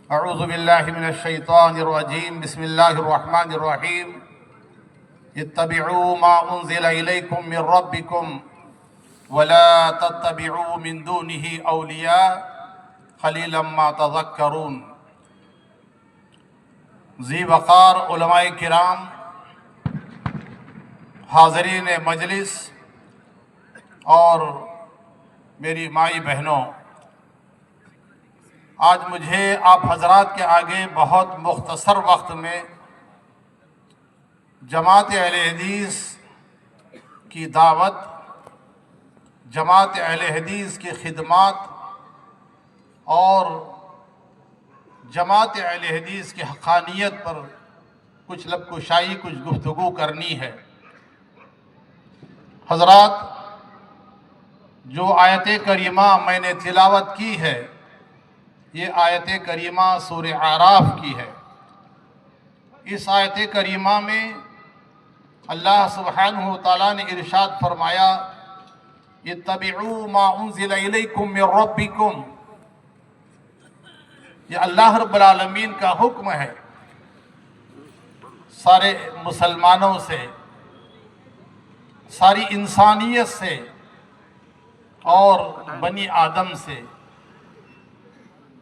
اعوذ باللہ من الشیطان الرجیم بسم اللہ الرحمن الرحیم اتبعوا ما انزل الیکم من ربکم ولا تتبعوا من دونه اولیاء قلیلا ما تذکرون۔ ذی وقار علماء کرام، حاضرین مجلس اور میری مائی بہنوں، آج مجھے آپ حضرات کے آگے بہت مختصر وقت میں جماعت اہل حدیث کی دعوت، جماعت اہل حدیث کی خدمات اور جماعت اہل حدیث کی حقانیت پر کچھ لب کشائی، کچھ گفتگو کرنی ہے۔ حضرات، جو آیت کریمہ میں نے تلاوت کی ہے، یہ آیت کریمہ سورہ اعراف کی ہے۔ اس آیت کریمہ میں اللہ سبحانہ وتعالیٰ نے ارشاد فرمایا، اتبعوا ما انزل الیکم من ربکم۔ یہ اللہ رب العالمین کا حکم ہے سارے مسلمانوں سے، ساری انسانیت سے اور بنی آدم سے۔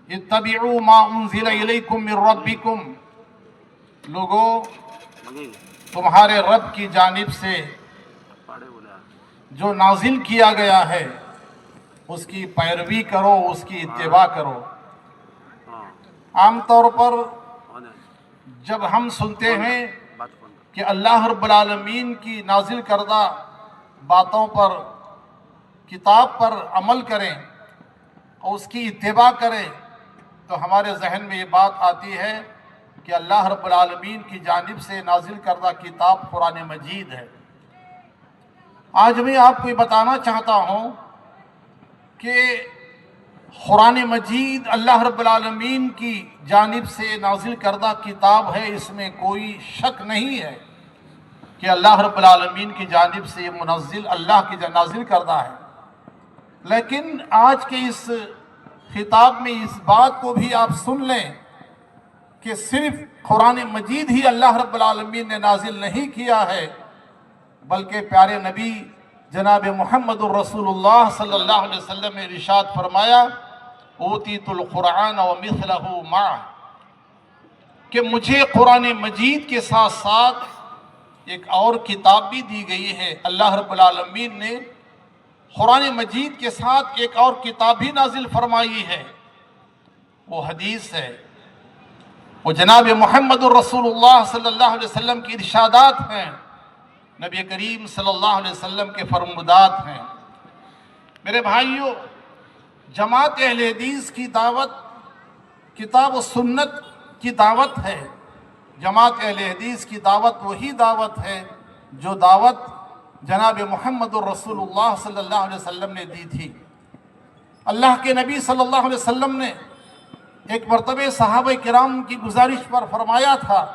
اتبعوا ما انزل الیکم من ربکم، لوگوں، تمہارے رب کی جانب سے جو نازل کیا گیا ہے اس کی پیروی کرو، اس کی اتباع کرو۔ عام طور پر جب ہم سنتے ہیں کہ اللہ رب العالمین کی نازل کردہ باتوں پر، کتاب پر عمل کریں اور اس کی اتباع کریں، تو ہمارے ذہن میں یہ بات آتی ہے کہ اللہ رب العالمین کی جانب سے نازل کردہ کتاب قرآن مجید ہے۔ آج میں آپ کو یہ بتانا چاہتا ہوں کہ قرآن مجید اللہ رب العالمین کی جانب سے نازل کردہ کتاب ہے، اس میں کوئی شک نہیں ہے کہ اللہ رب العالمین کی جانب سے یہ منزل اللہ کی نازل کردہ ہے۔ لیکن آج کے اس خطاب میں اس بات کو بھی آپ سن لیں کہ صرف قرآن مجید ہی اللہ رب العالمین نے نازل نہیں کیا ہے، بلکہ پیارے نبی جناب محمد الرسول اللہ صلی اللہ علیہ وسلم نے ارشاد فرمایا، اوتیت القرآن ومثلہ معہ، کہ مجھے قرآن مجید کے ساتھ ساتھ ایک اور کتاب بھی دی گئی ہے۔ اللہ رب العالمین نے قرآن مجید کے ساتھ ایک اور کتاب بھی نازل فرمائی ہے، وہ حدیث ہے، وہ جناب محمد الرسول اللہ صلی اللہ علیہ وسلم کی ارشادات ہیں، نبی کریم صلی اللہ علیہ وسلم کے فرمودات ہیں۔ میرے بھائیوں، جماعت اہل حدیث کی دعوت کتاب و سنت کی دعوت ہے۔ جماعت اہل حدیث کی دعوت وہی دعوت ہے جو دعوت جناب محمد الرسول اللہ صلی اللہ علیہ وسلم نے دی تھی۔ اللہ کے نبی صلی اللہ علیہ وسلم نے ایک مرتبہ صحابہ کرام کی گزارش پر فرمایا تھا،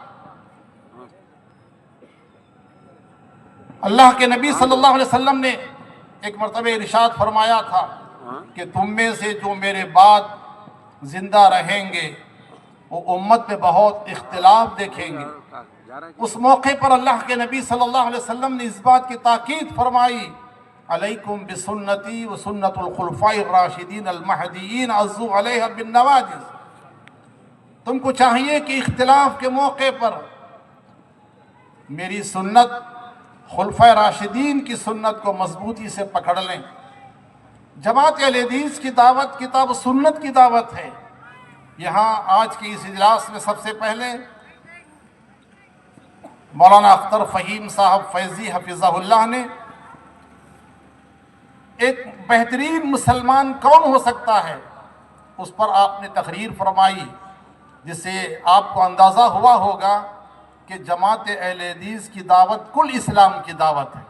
اللہ کے نبی صلی اللہ علیہ وسلم نے ایک مرتبہ ارشاد فرمایا تھا کہ تم میں سے جو میرے بعد زندہ رہیں گے وہ امت میں بہت اختلاف دیکھیں گے۔ اس موقع پر اللہ کے نبی صلی اللہ علیہ وسلم نے اس بات کی تاکید فرمائی، علیکم بسنتی و سنت الخلفاء الراشدین المہدیین عضوا علیہا بالنواجذ۔ تم کو چاہیے کہ اختلاف کے موقع پر میری سنت، خلفاء راشدین کی سنت کو مضبوطی سے پکڑ لیں۔ جماعت اہل حدیث کی دعوت کتاب و سنت کی دعوت ہے۔ یہاں آج کے اس اجلاس میں سب سے پہلے مولانا اختر فہیم صاحب فیضی حفظہ اللہ نے ایک بہترین مسلمان کون ہو سکتا ہے اس پر آپ نے تقریر فرمائی، جس سے آپ کو اندازہ ہوا ہوگا کہ جماعت اہل حدیث کی دعوت کل اسلام کی دعوت ہے۔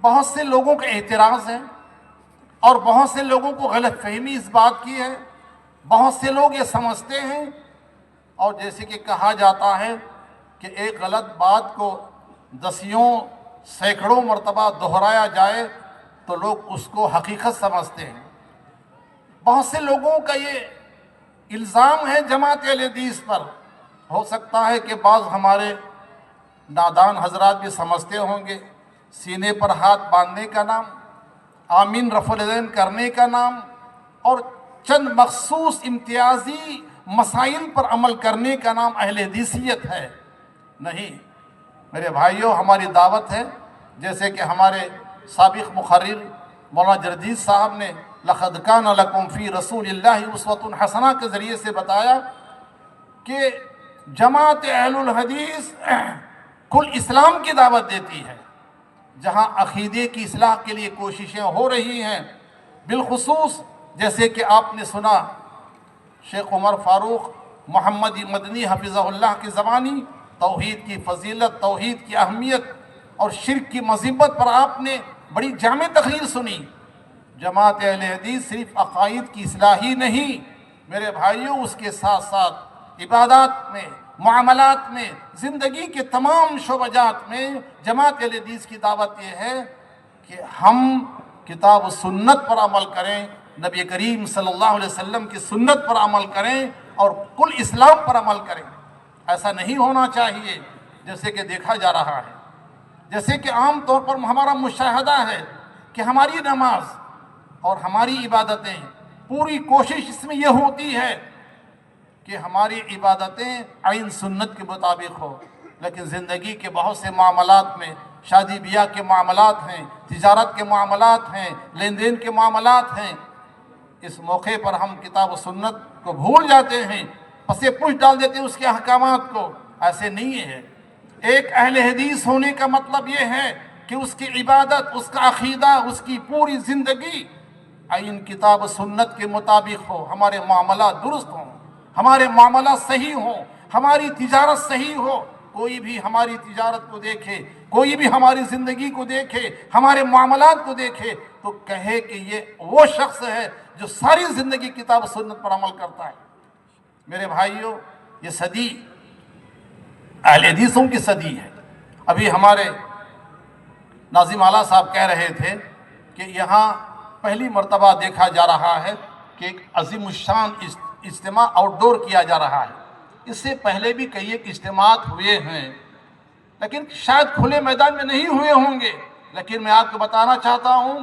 بہت سے لوگوں کا اعتراض ہے اور بہت سے لوگوں کو غلط فہمی اس بات کی ہے۔ بہت سے لوگ یہ سمجھتے ہیں، اور جیسے کہ کہا جاتا ہے کہ ایک غلط بات کو دسیوں سینکڑوں مرتبہ دہرایا جائے تو لوگ اس کو حقیقت سمجھتے ہیں۔ بہت سے لوگوں کا یہ الزام ہے جماعت اہل حدیث پر. ہو سکتا ہے کہ بعض ہمارے نادان حضرات بھی سمجھتے ہوں گے سینے پر ہاتھ باندھنے کا نام، آمین رفع الیدین کرنے کا نام اور چند مخصوص امتیازی مسائل پر عمل کرنے کا نام اہل حدیثیت ہے. نہیں میرے بھائیوں، ہماری دعوت ہے جیسے کہ ہمارے سابق مقرر مولانا جردید صاحب نے لقد کان لکم فی رسول اللہ اسوۃ حسنہ کے ذریعے سے بتایا کہ جماعت اہل الحدیث کل اسلام کی دعوت دیتی ہے. جہاں عقیدے کی اصلاح کے لیے کوششیں ہو رہی ہیں، بالخصوص جیسے کہ آپ نے سنا شیخ عمر فاروق محمد مدنی حفظہ اللہ کی زبانی توحید کی فضیلت، توحید کی اہمیت اور شرک کی مذمت پر آپ نے بڑی جامع تقریر سنی. جماعت اہل حدیث صرف عقائد کی اصلاح ہی نہیں میرے بھائیوں، اس کے ساتھ ساتھ عبادات میں، معاملات میں، زندگی کے تمام شعبہ جات میں جماعت اہل حدیث کی دعوت یہ ہے کہ ہم کتاب و سنت پر عمل کریں، نبی کریم صلی اللہ علیہ وسلم کی سنت پر عمل کریں اور کل اسلام پر عمل کریں. ایسا نہیں ہونا چاہیے جیسے کہ دیکھا جا رہا ہے، جیسے کہ عام طور پر ہمارا مشاہدہ ہے کہ ہماری نماز اور ہماری عبادتیں پوری کوشش اس میں یہ ہوتی ہے کہ ہماری عبادتیں عین سنت کے مطابق ہو، لیکن زندگی کے بہت سے معاملات میں، شادی بیاہ کے معاملات ہیں، تجارت کے معاملات ہیں، لین دین کے معاملات ہیں، اس موقع پر ہم کتاب و سنت کو بھول جاتے ہیں، پسے پوچھ ڈال دیتے ہیں اس کے احکامات کو. ایسے نہیں ہے. ایک اہل حدیث ہونے کا مطلب یہ ہے کہ اس کی عبادت، اس کا عقیدہ، اس کی پوری زندگی عین کتاب و سنت کے مطابق ہو، ہمارے معاملات درست ہوں، ہمارے معاملات صحیح ہوں، ہماری تجارت صحیح ہو. کوئی بھی ہماری تجارت کو دیکھے، کوئی بھی ہماری زندگی کو دیکھے، ہمارے معاملات کو دیکھے تو کہے کہ یہ وہ شخص ہے جو ساری زندگی کتاب و سنت پر عمل کرتا ہے. میرے بھائیوں، یہ صدی اہل حدیثوں کی صدی ہے. ابھی ہمارے ناظم اعلیٰ صاحب کہہ رہے تھے کہ یہاں پہلی مرتبہ دیکھا جا رہا ہے کہ ایک عظیم الشان اجتماع آؤٹ ڈور کیا جا رہا ہے. اس سے پہلے بھی کئی ایک اجتماعات ہوئے ہیں لیکن شاید کھلے میدان میں نہیں ہوئے ہوں گے. لیکن میں آپ کو بتانا چاہتا ہوں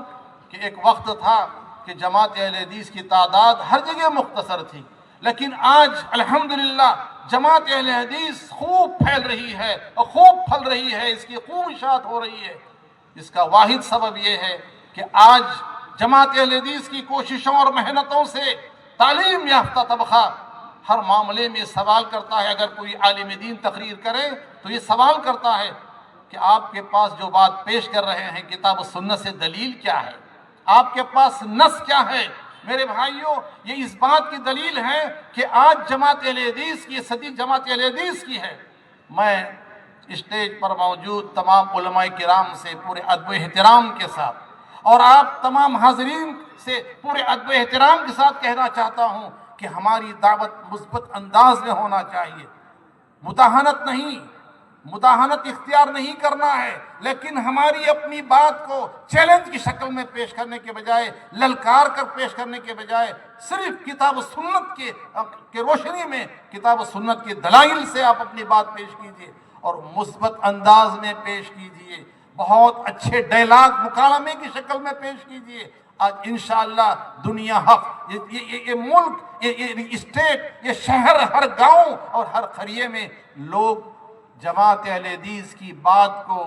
کہ ایک وقت تھا کہ جماعت اہل حدیث کی تعداد ہر جگہ مختصر تھی، لیکن آج الحمدللہ جماعت اہل حدیث خوب پھیل رہی ہے اور خوب پھل رہی ہے، اس کی خوب اشاعت ہو رہی ہے. اس کا واحد سبب یہ ہے کہ آج جماعت اہل حدیث کی کوششوں اور محنتوں سے تعلیم یافتہ طبقہ ہر معاملے میں سوال کرتا ہے. اگر کوئی عالم دین تقریر کرے تو یہ سوال کرتا ہے کہ آپ کے پاس جو بات پیش کر رہے ہیں کتاب و سنت سے دلیل کیا ہے، آپ کے پاس نص کیا ہے. میرے بھائیوں، یہ اس بات کی دلیل ہے کہ آج جماعت اہل حدیث کی صدی جماعت اہل حدیث کی ہے. میں اسٹیج پر موجود تمام علماء کرام سے پورے ادب و احترام کے ساتھ اور آپ تمام حاضرین سے پورے ادب و احترام کے ساتھ کہنا چاہتا ہوں کہ ہماری دعوت مثبت انداز میں ہونا چاہیے. مداہنت نہیں، مداہنت اختیار نہیں کرنا ہے، لیکن ہماری اپنی بات کو چیلنج کی شکل میں پیش کرنے کے بجائے، للکار کر پیش کرنے کے بجائے صرف کتاب و سنت کے روشنی میں، کتاب و سنت کے دلائل سے آپ اپنی بات پیش کیجئے اور مثبت انداز میں پیش کیجئے. بہت اچھے ڈائلاگ مکالمے کی شکل میں پیش کیجئے. آج انشاءاللہ دنیا حق، یہ ملک، یہ اسٹیٹ، یہ شہر، ہر گاؤں اور ہر قریے میں لوگ جماعت اہل حدیث کی بات کو،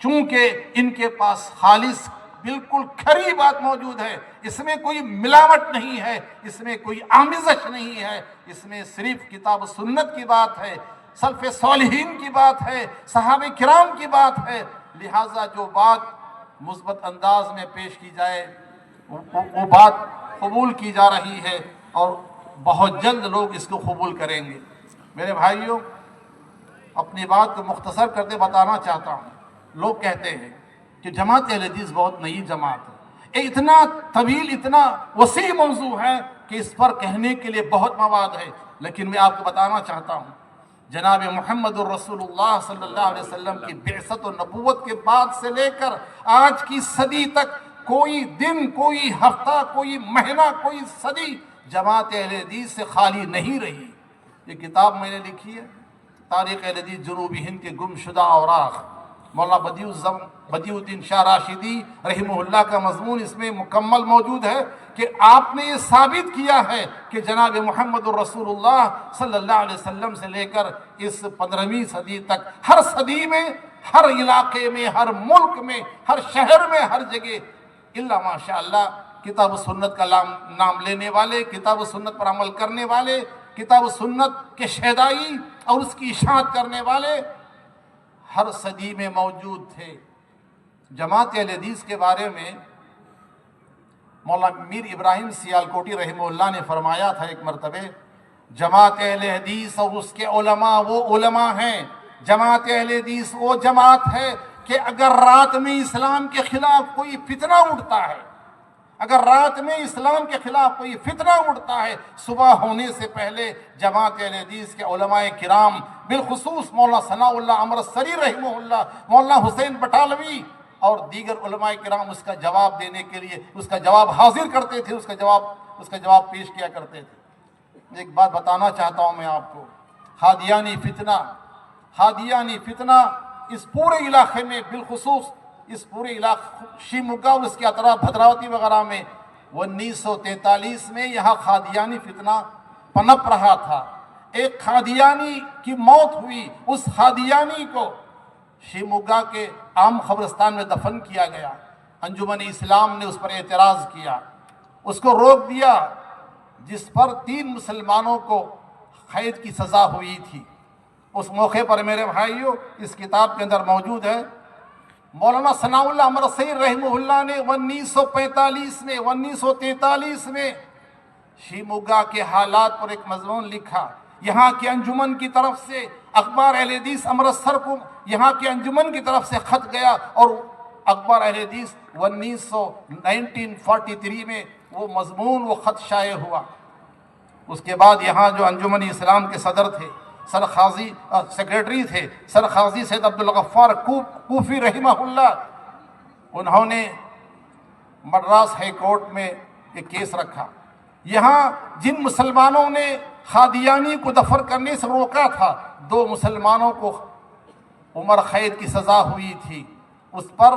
چونکہ ان کے پاس خالص بالکل کھری بات موجود ہے، اس میں کوئی ملاوٹ نہیں ہے، اس میں کوئی آمیزش نہیں ہے، اس میں صرف کتاب و سنت کی بات ہے، سلف صالحین کی بات ہے، صحابہ کرام کی بات ہے. لہٰذا جو بات مثبت انداز میں پیش کی جائے وہ بات قبول کی جا رہی ہے اور بہت جلد لوگ اس کو قبول کریں گے. میرے بھائیوں، اپنی بات کو مختصر کرتے بتانا چاہتا ہوں. لوگ کہتے ہیں کہ جماعت اہل حدیث بہت نئی جماعت ہے. یہ اتنا طویل، اتنا وسیع موضوع ہے کہ اس پر کہنے کے لیے بہت مواد ہے، لیکن میں آپ کو بتانا چاہتا ہوں جناب محمد الرسول اللہ صلی اللہ علیہ وسلم کی بعثت و نبوت کے بعد سے لے کر آج کی صدی تک کوئی دن، کوئی ہفتہ، کوئی مہینہ، کوئی صدی، جماعت اہل حدیث سے خالی نہیں رہی۔ یہ کتاب میں نے لکھی ہے، تاریخ اہل حدیث جنوبی ہند کے گمشدہ اوراق، مولانا بدیع الدین شاہ راشدی رحمہ اللہ کا مضمون اس میں مکمل موجود ہے کہ آپ نے یہ ثابت کیا ہے کہ جناب محمد الرسول اللہ صلی اللہ علیہ وسلم سے لے کر اس 15ویں صدی تک ہر صدی میں، ہر علاقے میں، ہر ملک میں، ہر شہر میں، ہر جگہ الا ماشاء اللہ کتاب و سنت کا نام لینے والے، کتاب و سنت پر عمل کرنے والے، کتاب و سنت کے شیدائی اور اس کی اشاعت کرنے والے ہر صدی میں موجود تھے۔ جماعت اہل حدیث کے بارے میں مولانا میر ابراہیم سیالکوٹی رحمہ اللہ نے فرمایا تھا ایک مرتبہ، جماعت اہل حدیث اور اس کے علماء وہ علماء ہیں، جماعت اہل حدیث وہ جماعت ہے کہ اگر رات میں اسلام کے خلاف کوئی فتنہ اٹھتا ہے، اگر رات میں اسلام کے خلاف کوئی فتنہ اٹھتا ہے، صبح ہونے سے پہلے جماعت اہل حدیث کے علماء کرام، بالخصوص مولانا ثناء اللہ امرتسری رحمہ اللہ، مولانا حسین بٹالوی اور دیگر علماء کرام اس کا جواب دینے کے لیے اس کا جواب حاضر کرتے تھے، اس کا جواب پیش کیا کرتے تھے۔ ایک بات بتانا چاہتا ہوں میں آپ کو، قادیانی فتنہ اس پورے علاقے میں، بالخصوص اس پورے علاقے شیموگا اور اس کے اطراف بھدراوتی وغیرہ میں 1943 میں یہاں قادیانی فتنہ پنپ رہا تھا۔ ایک قادیانی کی موت ہوئی، اس قادیانی کو شیموگا کے عام قبرستان میں دفن کیا گیا۔ انجمن اسلام نے اس پر اعتراض کیا، اس کو روک دیا، جس پر 3 مسلمانوں کو قید کی سزا ہوئی تھی۔ اس موقع پر میرے بھائیوں اس کتاب کے اندر موجود ہے، مولانا ثناء اللہ امرتسری رحمہ اللہ نے 1943 میں شیموگا کے حالات پر ایک مضمون لکھا۔ یہاں کی انجمن کی طرف سے اخبار اہل حدیث امرتسر کو یہاں کی انجمن کی طرف سے خط گیا اور اخبار اہل حدیث 1943 میں وہ مضمون وہ خط شائع ہوا۔ اس کے بعد یہاں جو انجمن اسلام کے صدر تھے، سیکریٹری تھے سر قاضی سید عبدالغفار کوفی رحمہ اللہ، انہوں نے مدراس ہائی کورٹ میں ایک کیس رکھا۔ یہاں جن مسلمانوں نے قادیانی کو دفن کرنے سے روکا تھا، 2 مسلمانوں کو عمر قید کی سزا ہوئی تھی، اس پر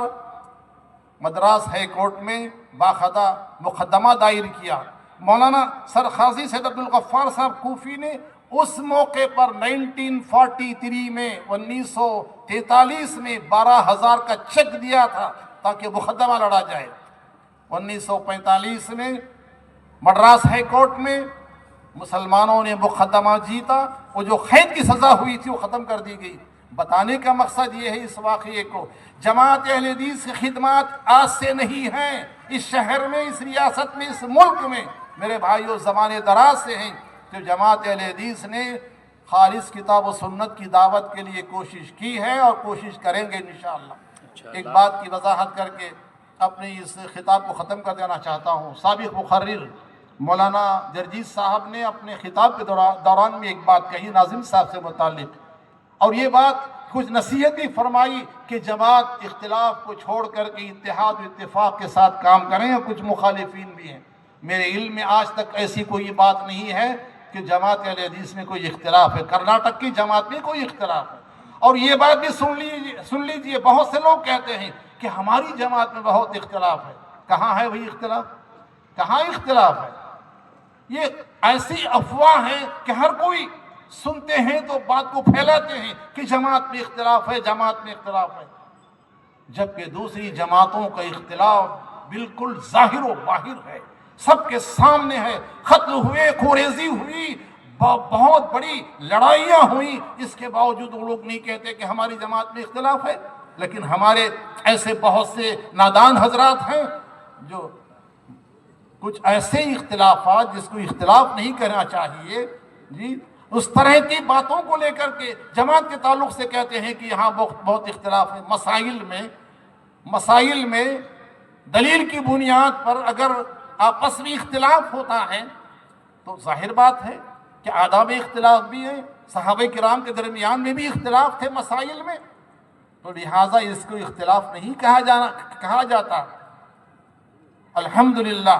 مدراس ہائی کورٹ میں باقاعدہ مقدمہ دائر کیا۔ مولانا سر قاضی سید عبدالغفار صاحب کوفی نے اس موقع پر 1943 میں 1943 میں 12,000 کا چیک دیا تھا تاکہ مقدمہ لڑا جائے۔ 1945 میں مدراس ہائی کورٹ میں مسلمانوں نے مقدمہ جیتا، وہ جو قید کی سزا ہوئی تھی وہ ختم کر دی گئی۔ بتانے کا مقصد یہ ہے اس واقعے کو، جماعت اہل حدیث کی خدمات آج سے نہیں ہیں، اس شہر میں، اس ریاست میں، اس ملک میں میرے بھائیوں زمانے دراز سے ہیں کہ جماعت اہل حدیث نے خالص کتاب و سنت کی دعوت کے لیے کوشش کی ہے اور کوشش کریں گے انشاءاللہ۔ ایک بات کی وضاحت کر کے اپنے اس خطاب کو ختم کر دینا چاہتا ہوں۔ سابق مقرر مولانا جرجیت صاحب نے اپنے خطاب کے دوران میں ایک بات کہی ناظم صاحب سے متعلق، اور یہ بات کچھ نصیحت بھی فرمائی کہ جماعت اختلاف کو چھوڑ کر کے اتحاد و اتفاق کے ساتھ کام کریں، اور کچھ مخالفین بھی ہیں۔ میرے علم میں آج تک ایسی کوئی بات نہیں ہے کہ جماعت اہل حدیث میں کوئی اختلاف ہے، کرناٹک کی جماعت میں کوئی اختلاف ہے۔ اور یہ بات بھی سن لیجئے، بہت سے لوگ کہتے ہیں کہ ہماری جماعت میں بہت اختلاف ہے۔ کہاں ہے وہی اختلاف؟ کہاں اختلاف ہے؟ یہ ایسی افواہ ہیں کہ ہر کوئی سنتے ہیں تو بات کو پھیلاتے ہیں کہ جماعت میں اختلاف ہے، جماعت میں اختلاف ہے، جبکہ دوسری جماعتوں کا اختلاف بالکل ظاہر و باہر ہے، سب کے سامنے ہے۔ قتل ہوئے، خوریزی ہوئی، بہت بڑی لڑائیاں ہوئی، اس کے باوجود وہ لوگ نہیں کہتے کہ ہماری جماعت میں اختلاف ہے۔ لیکن ہمارے ایسے بہت سے نادان حضرات ہیں جو کچھ ایسے اختلافات جس کو اختلاف نہیں کرنا چاہیے، جی اس طرح کی باتوں کو لے کر کے جماعت کے تعلق سے کہتے ہیں کہ یہاں بہت اختلاف ہے۔ مسائل میں دلیل کی بنیاد پر اگر آپس میں اختلاف ہوتا ہے تو ظاہر بات ہے کہ آداب اختلاف بھی ہیں، صحابہ کرام کے درمیان میں بھی اختلاف تھے مسائل میں، تو لہٰذا اس کو اختلاف نہیں کہا جاتا۔ الحمدللہ